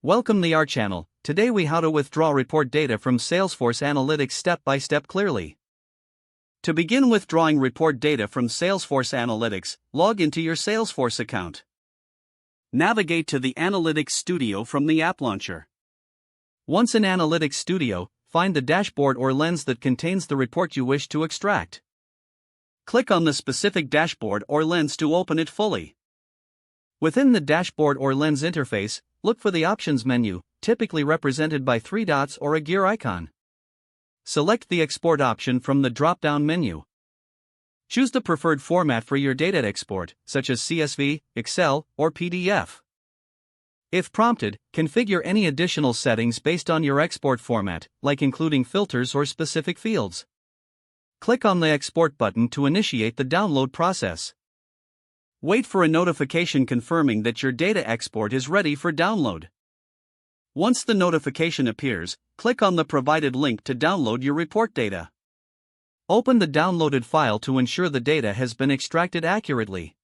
Welcome to our channel. Today we how to withdraw report data from Salesforce Analytics step by step clearly. To begin withdrawing report data from Salesforce Analytics, log into your Salesforce account. Navigate to the Analytics Studio from the app launcher. Once in Analytics Studio, find the dashboard or lens that contains the report you wish to extract. Click on the specific dashboard or lens to open it fully. Within the dashboard or lens interface, look for the Options menu, typically represented by three dots or a gear icon. Select the Export option from the drop-down menu. Choose the preferred format for your data export, such as CSV, Excel, or PDF. If prompted, configure any additional settings based on your export format, like including filters or specific fields. Click on the Export button to initiate the download process. Wait for a notification confirming that your data export is ready for download. Once the notification appears, click on the provided link to download your report data. Open the downloaded file to ensure the data has been extracted accurately.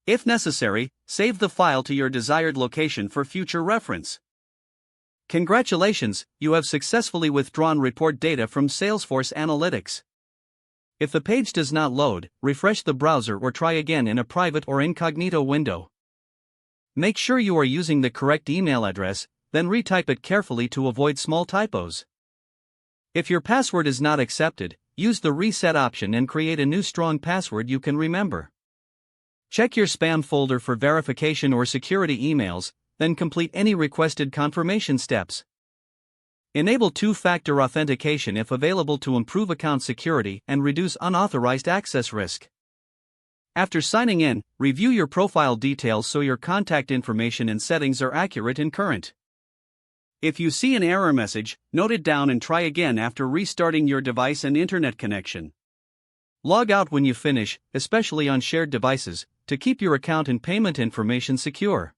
If necessary, save the file to your desired location for future reference. Congratulations, you have successfully withdrawn report data from Salesforce Analytics. If the page does not load, refresh the browser or try again in a private or incognito window. Make sure you are using the correct email address, then retype it carefully to avoid small typos. If your password is not accepted, use the Reset option and create a new strong password you can remember. Check your spam folder for verification or security emails, then complete any requested confirmation steps. Enable two-factor authentication if available to improve account security and reduce unauthorized access risk. After signing in, review your profile details so your contact information and settings are accurate and current. If you see an error message, note it down and try again after restarting your device and internet connection. Log out when you finish, especially on shared devices, to keep your account and payment information secure.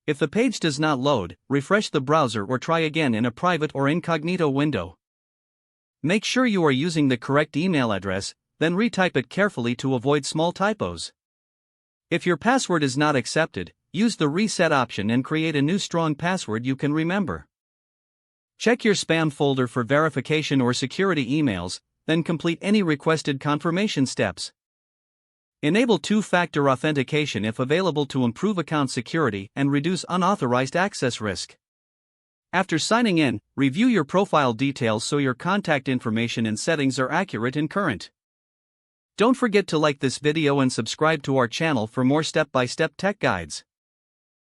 If the page does not load, refresh the browser or try again in a private or incognito window. Make sure you are using the correct email address, then retype it carefully to avoid small typos. If your password is not accepted, use the Reset option and create a new strong password you can remember. Check your spam folder for verification or security emails, then complete any requested confirmation steps. Enable two-factor authentication if available to improve account security and reduce unauthorized access risk. After signing in, review your profile details so your contact information and settings are accurate and current. Don't forget to like this video and subscribe to our channel for more step-by-step tech guides.